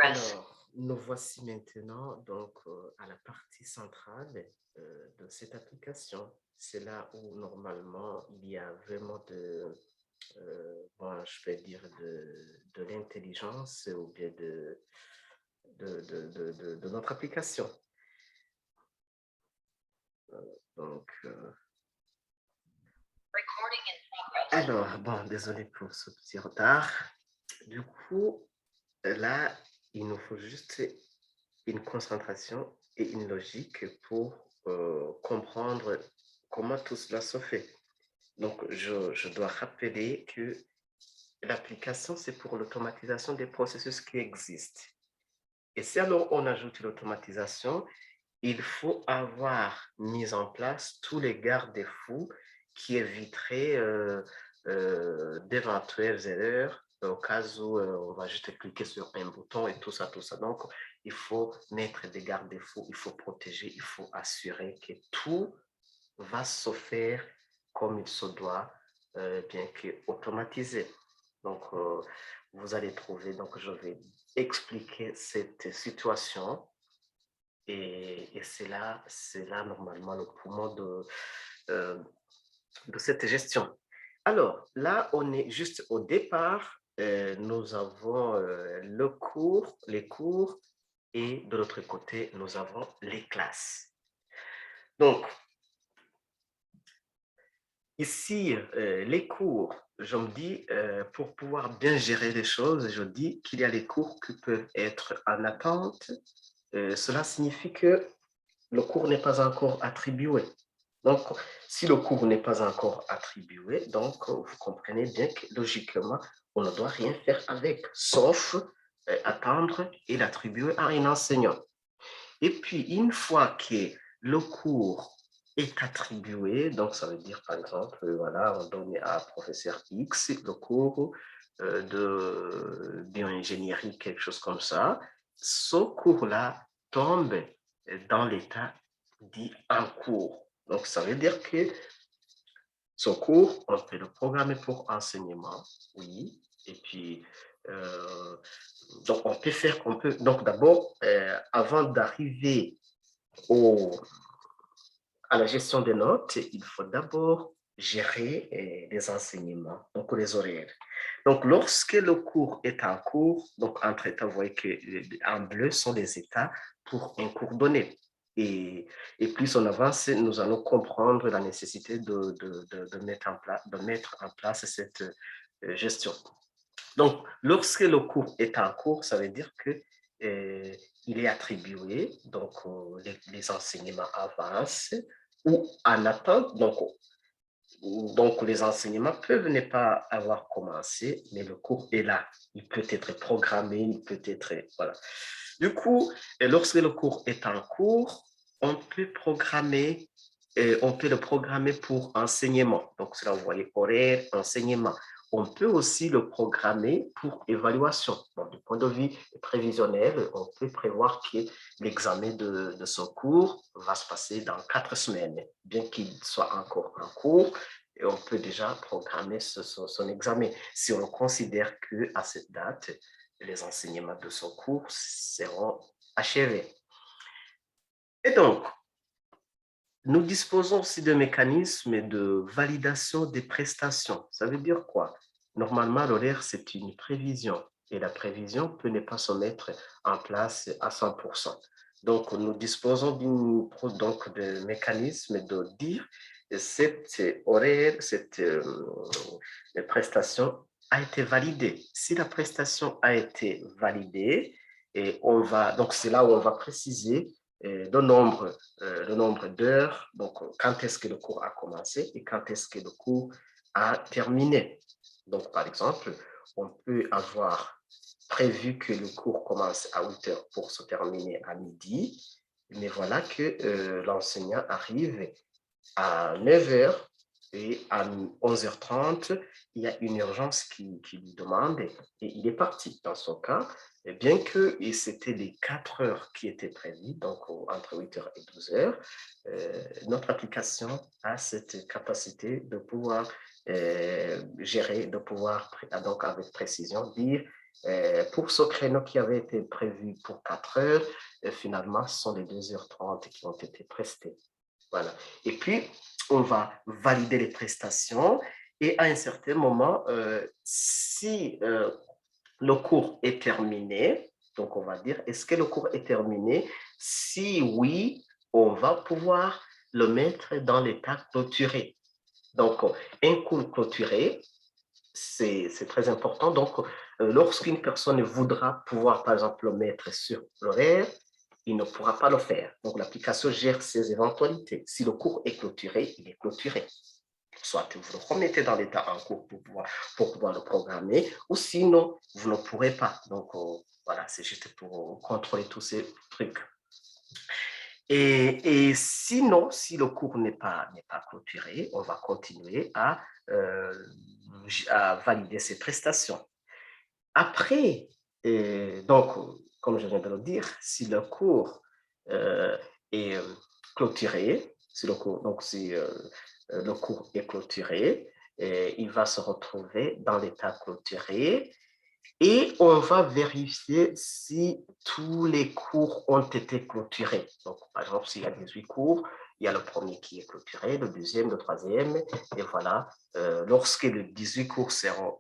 Alors, nous voici maintenant donc à la partie centrale de cette application. C'est là où normalement il y a vraiment bon, je peux dire de l'intelligence ou bien de notre application. Donc, alors, bon, désolé pour ce petit retard. Du coup, là, il nous faut juste une concentration et une logique pour comprendre comment tout cela se fait. Donc, je dois rappeler que l'application, c'est pour l'automatisation des processus qui existent. Et si alors on ajoute l'automatisation, il faut avoir mis en place tous les garde-fous qui éviteraient d'éventuelles erreurs au cas où on va juste cliquer sur un bouton et tout ça, tout ça. Donc, il faut mettre des garde-fous, il faut protéger, il faut assurer que tout va se faire comme il se doit, bien qu'automatisé. Donc, vous allez trouver, donc je vais expliquer cette situation et c'est là normalement le poumon euh, de cette gestion. Alors, là, on est juste au départ. Nous avons les cours, et de l'autre côté, nous avons les classes. Donc, ici, les cours, je me dis, pour pouvoir bien gérer les choses, je dis qu'il y a les cours qui peuvent être en attente. Cela signifie que le cours n'est pas encore attribué. Donc, si le cours n'est pas encore attribué, donc vous comprenez bien que logiquement, on ne doit rien faire avec, sauf attendre et l'attribuer à un enseignant. Et puis, une fois que le cours est attribué, donc ça veut dire par exemple, voilà, on donne à professeur X le cours de bioingénierie, quelque chose comme ça, ce cours-là tombe dans l'état dit en cours. Donc, ça veut dire que ce cours, on peut le programmer pour enseignement, oui, et puis donc on peut faire, donc d'abord, avant d'arriver au, à la gestion des notes, il faut d'abord gérer les enseignements, donc les horaires. Donc, lorsque le cours est en cours, donc entre états, vous voyez que en bleu sont les états pour un cours donné. Et plus on avance, nous allons comprendre la nécessité de mettre en place cette gestion. Donc, lorsque le cours est en cours, ça veut dire que il est attribué, donc les enseignements avancent ou en attente, donc les enseignements peuvent ne pas avoir commencé, mais le cours est là. Il peut être programmé, il peut être, voilà. Du coup, lorsque le cours est en cours, on peut programmer, on peut le programmer pour enseignement. Donc, cela, vous voyez, horaire, enseignement. On peut aussi le programmer pour évaluation. Donc, du point de vue prévisionnel, on peut prévoir que l'examen de ce cours va se passer dans 4 semaines, bien qu'il soit encore en cours. Et on peut déjà programmer son examen si on considère qu'à cette date, les enseignements de son cours seront achevés. Et donc, nous disposons aussi de mécanismes de validation des prestations. Ça veut dire quoi? Normalement, l'horaire, c'est une prévision et la prévision peut ne pas se mettre en place à 100%. Donc, nous disposons de mécanismes de dire cette horaire, cette prestation a été validée. Si la prestation a été validée, et donc c'est là où on va préciser le nombre d'heures, donc quand est-ce que le cours a commencé et quand est-ce que le cours a terminé. Donc, par exemple, on peut avoir prévu que le cours commence à 8 heures pour se terminer à midi, mais voilà que l'enseignant arrive à 9 heures et à 11h30, il y a une urgence qui lui demande et il est parti. Dans son cas, bien que c'était les 4 heures qui étaient prévues, donc entre 8 heures et 12 heures, notre application a cette capacité de pouvoir gérer, de pouvoir donc avec précision dire Pour ce créneau qui avait été prévu pour 4 heures, finalement, ce sont les 2h30 qui ont été prestés. Voilà. Et puis, on va valider les prestations et à un certain moment, si le cours est terminé, donc on va dire, est-ce que le cours est terminé? Si oui, on va pouvoir le mettre dans l'état clôturé. Donc, un cours clôturé, c'est très important. Donc, lorsqu'une personne voudra pouvoir, par exemple, le mettre sur l'horaire, il ne pourra pas le faire. Donc, l'application gère ces éventualités. Si le cours est clôturé, il est clôturé. Soit vous le remettez dans l'état en cours pour pouvoir le programmer, ou sinon, vous ne pourrez pas. Donc, voilà, c'est juste pour contrôler tous ces trucs. Et sinon, si le cours n'est pas clôturé, on va continuer à valider ses prestations. Après, donc, comme je viens de le dire, si le cours est clôturé, si le cours, donc si le cours est clôturé, il va se retrouver dans l'état clôturé et on va vérifier si tous les cours ont été clôturés. Donc, par exemple, s'il y a 18 cours, il y a le premier qui est clôturé, le deuxième, le troisième, et voilà. Lorsque les 18 cours seront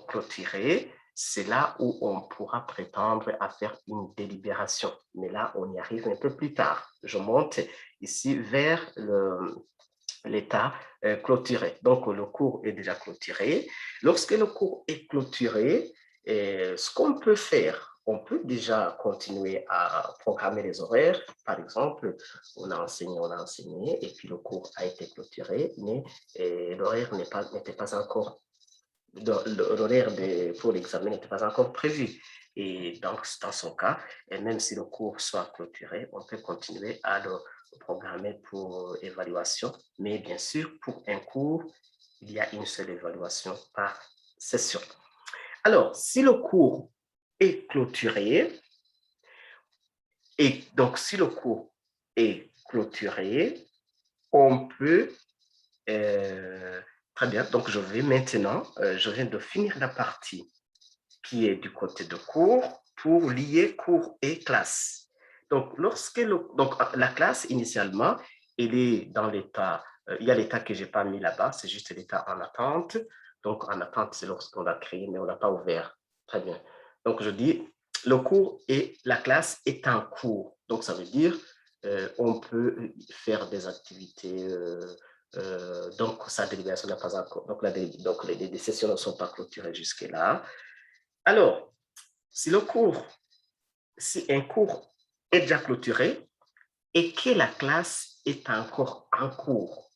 clôturés, c'est là où on pourra prétendre à faire une délibération. Mais là, on y arrive un peu plus tard. Je monte ici vers l'état clôturé. Donc, le cours est déjà clôturé. Lorsque le cours est clôturé, ce qu'on peut faire, on peut déjà continuer à programmer les horaires. Par exemple, on a enseigné, et puis le cours a été clôturé, mais l'horaire n'était pas encore, l'horaire pour l'examen n'était pas encore prévu. Et donc, dans son cas, et même si le cours soit clôturé, on peut continuer à le programmer pour évaluation. Mais bien sûr, pour un cours, il y a une seule évaluation par session. Alors, si le cours est clôturé, et donc si le cours est clôturé, on peut très bien, donc je vais maintenant, je viens de finir la partie qui est du côté de cours pour lier cours et classe. Donc, la classe, initialement, elle est dans l'état, il y a l'état que je n'ai pas mis là-bas, c'est juste l'état en attente. Donc, en attente, c'est lorsqu'on l'a créé, mais on ne l'a pas ouvert. Très bien. Donc, je dis, le cours et la classe est en cours. Donc, ça veut dire, on peut faire des activités. Donc, sa délibération n'a pas encore. Donc, les sessions ne sont pas clôturées jusque-là. Alors, si un cours est déjà clôturé et que la classe est encore en cours,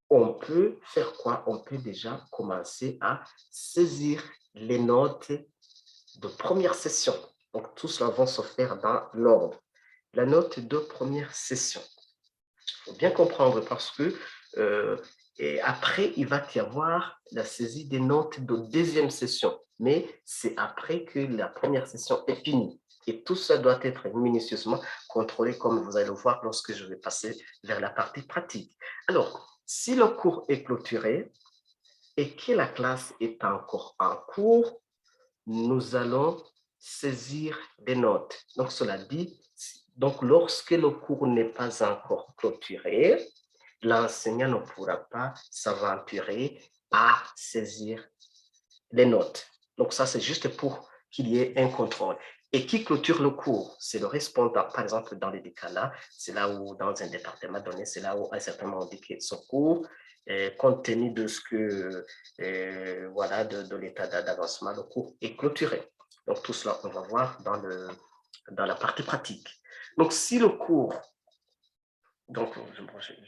on peut faire quoi? On peut déjà commencer à saisir les notes de première session. Donc, tout cela va se faire dans l'ordre. La note de première session. Il faut bien comprendre parce que et après, il va y avoir la saisie des notes de deuxième session. Mais c'est après que la première session est finie. Et tout ça doit être minutieusement contrôlé, comme vous allez le voir lorsque je vais passer vers la partie pratique. Alors, si le cours est clôturé et que la classe est encore en cours, nous allons saisir des notes. Donc, cela dit, donc lorsque le cours n'est pas encore clôturé, l'enseignant ne pourra pas s'aventurer à saisir les notes. Donc, ça, c'est juste pour qu'il y ait un contrôle. Et qui clôture le cours? C'est le répondant. Par exemple, dans les cas-là, c'est là où, dans un département donné, c'est là où, à un certain moment, on dit que ce cours, compte tenu de ce que, voilà, de l'état d'avancement, le cours est clôturé. Donc, tout cela, on va voir dans la partie pratique. Donc, si le cours, donc,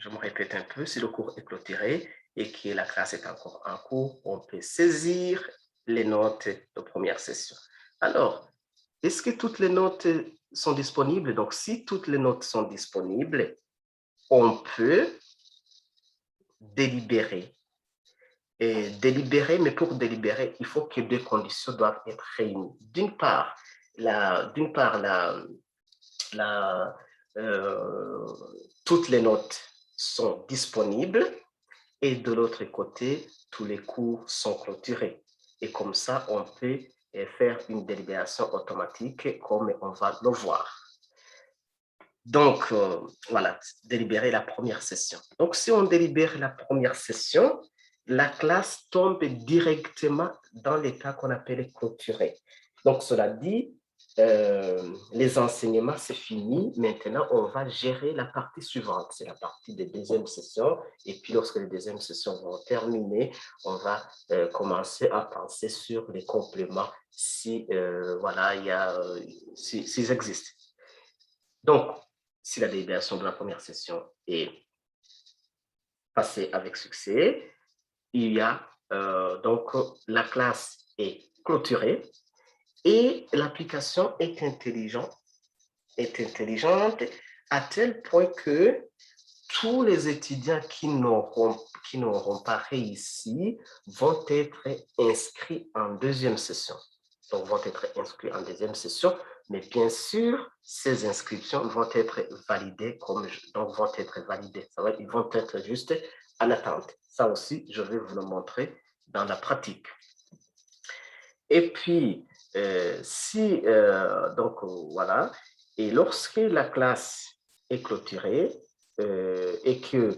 je me répète un peu, si le cours est clôturé et que la classe est encore en cours, on peut saisir les notes de première session. Alors, est-ce que toutes les notes sont disponibles? Donc, si toutes les notes sont disponibles, on peut délibérer. Et délibérer, mais pour délibérer, il faut que deux conditions doivent être réunies. D'une part, toutes les notes sont disponibles et de l'autre côté, tous les cours sont clôturés. Et comme ça, on peut faire une délibération automatique comme on va le voir. Donc, voilà, délibérer la première session. Donc, si on délibère la première session, la classe tombe directement dans l'état qu'on appelle clôturé. Donc, cela dit, les enseignements, c'est fini. Maintenant, on va gérer la partie suivante. C'est la partie des deuxièmes sessions. Et puis, lorsque les deuxièmes sessions vont terminer, on va commencer à penser sur les compléments si, voilà, s'ils existent. Donc, si la délibération de la première session est passée avec succès, il y a donc la classe est clôturée et l'application est intelligente à tel point que tous les étudiants qui n'auront pas réussi vont être inscrits en deuxième session. Donc, vont être inscrits en deuxième session, mais bien sûr, ces inscriptions vont être validées donc vont être validées. Ils vont être juste en attente. Ça aussi, je vais vous le montrer dans la pratique. Et puis, donc voilà, et lorsque la classe est clôturée et que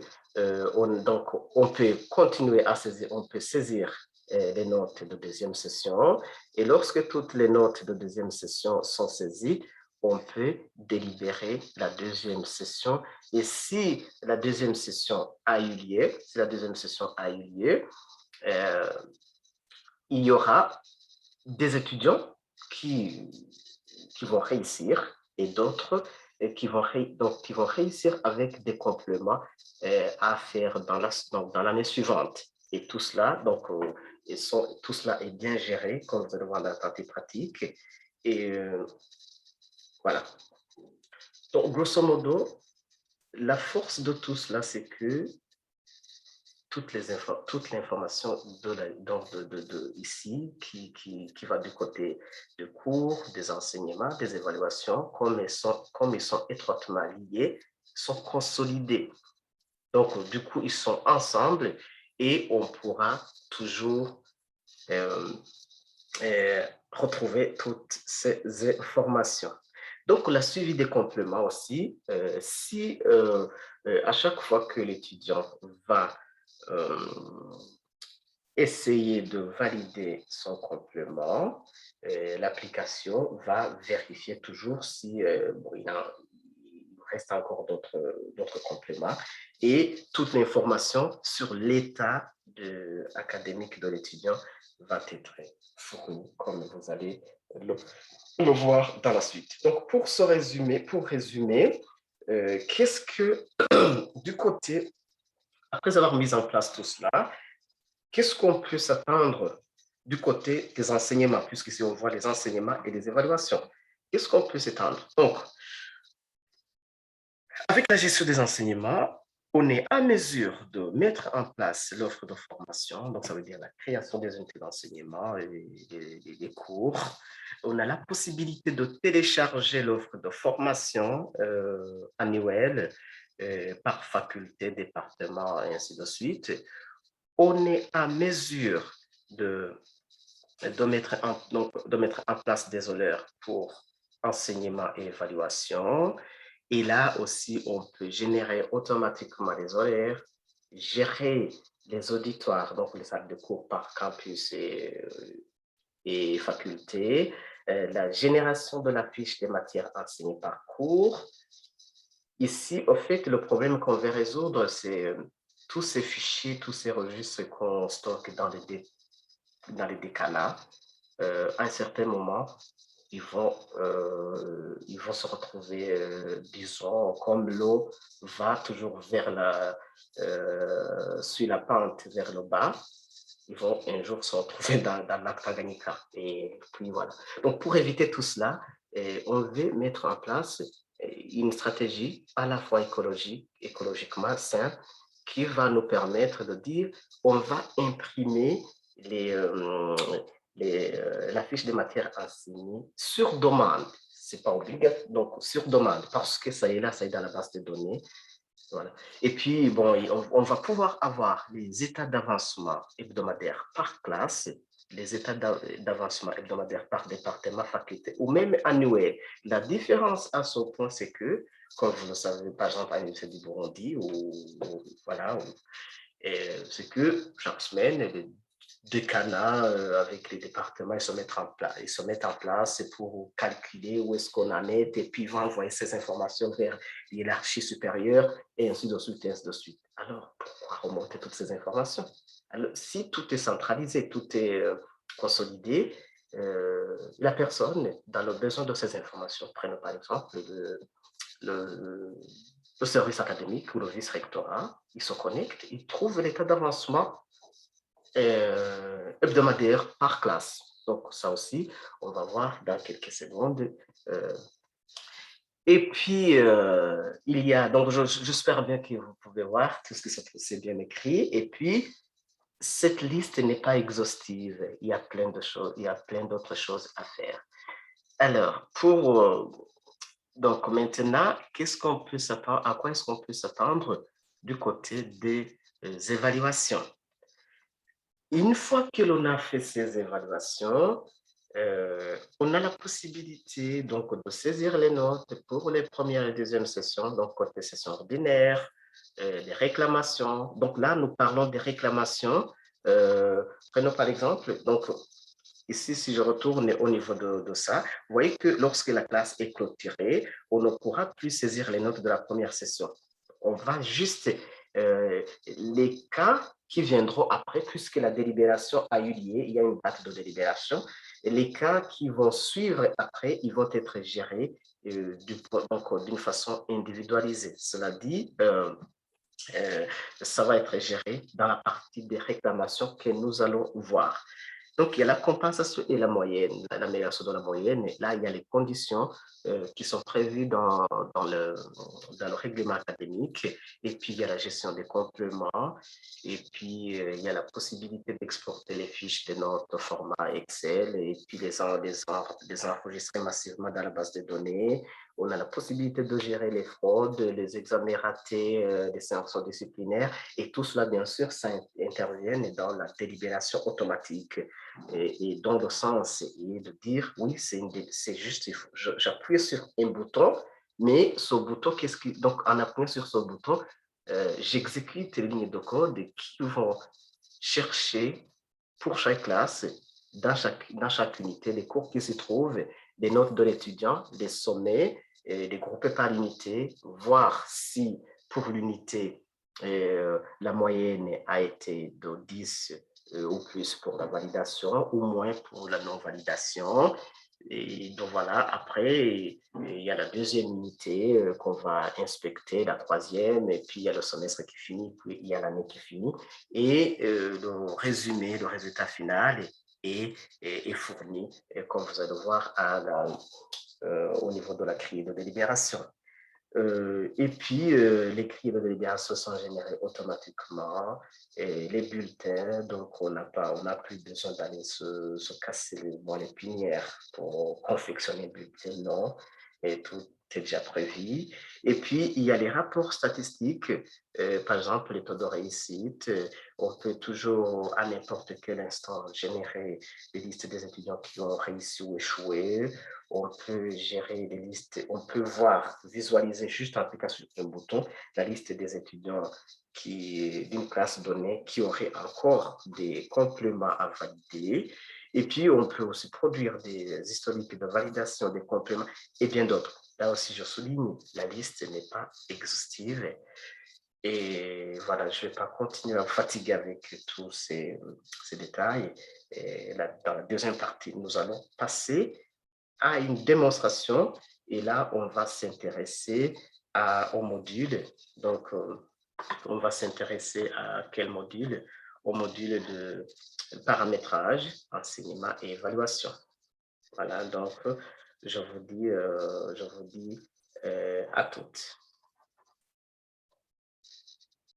donc on peut continuer à saisir, on peut saisir les notes de deuxième session, et lorsque toutes les notes de deuxième session sont saisies, on peut délibérer la deuxième session. Et si la deuxième session a eu lieu, il y aura des étudiants qui vont réussir et d'autres qui vont réussir avec des compléments à faire dans l'année suivante. Et tout cela, donc, tout cela est bien géré, comme vous allez voir dans la partie pratique. Et voilà. Donc, grosso modo, la force de tout cela, c'est que toute l'information ici qui va du côté de cours, des enseignements, des évaluations, comme ils sont étroitement liés, sont consolidés. Donc, du coup, ils sont ensemble et on pourra toujours retrouver toutes ces informations. Donc, la suivi des compléments aussi, si à chaque fois que l'étudiant va essayer de valider son complément, l'application va vérifier toujours si bon, il reste encore d'autres compléments et toute l'information sur l'état académique de l'étudiant va être fournie, comme vous allez le voir dans la suite. Donc, pour résumer, qu'est-ce que, du côté, après avoir mis en place tout cela, qu'est-ce qu'on peut s'attendre du côté des enseignements, puisqu'ici on voit les enseignements et les évaluations. Qu'est-ce qu'on peut s'attendre? Donc, avec la gestion des enseignements, on est à mesure de mettre en place l'offre de formation, donc ça veut dire la création des unités d'enseignement et des cours. On a la possibilité de télécharger l'offre de formation annuelle par faculté, département et ainsi de suite. On est à mesure de mettre en place des horaires pour enseignement et évaluation. Et là aussi, on peut générer automatiquement les horaires, gérer les auditoires, donc les salles de cours par campus et faculté, la génération de la fiche des matières enseignées par cours. Ici, au fait, le problème qu'on veut résoudre, c'est tous ces fichiers, tous ces registres qu'on stocke dans les décanats. À un certain moment, ils vont se retrouver, disons, comme l'eau va toujours sur la pente vers le bas, ils vont un jour se retrouver dans la Tanganyika. Et puis voilà. Donc, pour éviter tout cela, on veut mettre en place une stratégie à la fois écologiquement saine, qui va nous permettre de dire, on va imprimer la fiche de matière enseignées sur demande. Ce n'est pas obligatoire, donc sur demande, parce que ça est là, ça est dans la base de données. Voilà. Et puis, bon, on va pouvoir avoir les états d'avancement hebdomadaires par classe les états d'avancement hebdomadaire par département, faculté ou même annuel. La différence à ce point, c'est que, comme vous le savez, par exemple, à l'Université du Burundi, voilà, c'est que chaque semaine, les décanats avec les départements, ils se mettent en place pour calculer où est-ce qu'on en est et puis ils vont envoyer ces informations vers l'hierarchie supérieure et ainsi de suite et ainsi de suite. Alors, pourquoi remonter toutes ces informations? Alors, si tout est centralisé, tout est consolidé, la personne, dans le besoin de ces informations, prenons par exemple le, le service académique ou le vice-rectorat, ils se connectent, ils trouvent l'état d'avancement hebdomadaire par classe. Donc ça aussi, on va voir dans quelques secondes. Euh, et puis, il y a, donc j'espère bien que vous pouvez voir tout ce que c'est bien écrit. Et puis, cette liste n'est pas exhaustive. Il y a plein de choses, il y a plein d'autres choses à faire. Alors, donc maintenant, qu'est-ce qu'on peut s'attendre, à quoi est-ce qu'on peut s'attendre du côté des évaluations? Une fois que l'on a fait ces évaluations, on a la possibilité donc de saisir les notes pour les premières et deuxièmes sessions, donc côté session ordinaire, les réclamations. Donc là, nous parlons des réclamations. Prenons par exemple, donc ici, si je retourne au niveau de ça, vous voyez que lorsque la classe est clôturée, on ne pourra plus saisir les notes de la première session. On va juste les cas qui viendront après, puisque la délibération a eu lieu, il y a une date de délibération, et les cas qui vont suivre après, ils vont être gérés d'une façon individualisée. Cela dit, ça va être géré dans la partie des réclamations que nous allons voir. Donc, il y a la compensation et la moyenne, l'amélioration de la moyenne. Et là, il y a les conditions qui sont prévues dans le règlement académique. Et puis, il y a la gestion des compléments. Et puis, il y a la possibilité d'exporter les fiches de notes au format Excel et puis les enregistrer massivement dans la base de données. On a la possibilité de gérer les fraudes, les examens ratés, les sanctions disciplinaires. Et tout cela, bien sûr, ça intervient dans la délibération automatique et dans le sens est de dire oui, c'est juste, j'appuie sur un bouton, mais ce bouton, donc en appuyant sur ce bouton, j'exécute les lignes de code qui vont chercher pour chaque classe, dans chaque unité, les cours qui s'y trouvent, les notes de l'étudiant, les sommets, les groupés par unité, voir si pour l'unité, la moyenne a été de 10 ou plus pour la validation, ou moins pour la non-validation. Et donc voilà, après, il y a la deuxième unité qu'on va inspecter, la troisième, et puis il y a le semestre qui finit, puis il y a l'année qui finit. Et le résumé, le résultat final est fourni, comme vous allez voir, au niveau de la grille de délibération. Et puis, les crimes de libération sont générés automatiquement. Et les bulletins, donc on n'a plus besoin d'aller se casser les pinières pour confectionner le bulletin, non. Et tout est déjà prévu. Et puis, il y a les rapports statistiques, par exemple, les taux de réussite. On peut toujours, à n'importe quel instant, générer les listes des étudiants qui ont réussi ou échoué. On peut gérer les listes, on peut voir, visualiser juste en cliquant sur un bouton la liste des étudiants d'une classe donnée qui auraient encore des compléments à valider. Et puis, on peut aussi produire des historiques de validation des compléments et bien d'autres. Là aussi, je souligne, la liste n'est pas exhaustive. Et voilà, je ne vais pas continuer à me fatiguer avec tous ces détails. Et là, dans la deuxième partie, nous allons passer à une démonstration et là, on va s'intéresser au module. Donc, on va s'intéresser à quel module? Au module de paramétrage, enseignement et évaluation. Voilà, donc je vous dis à toutes.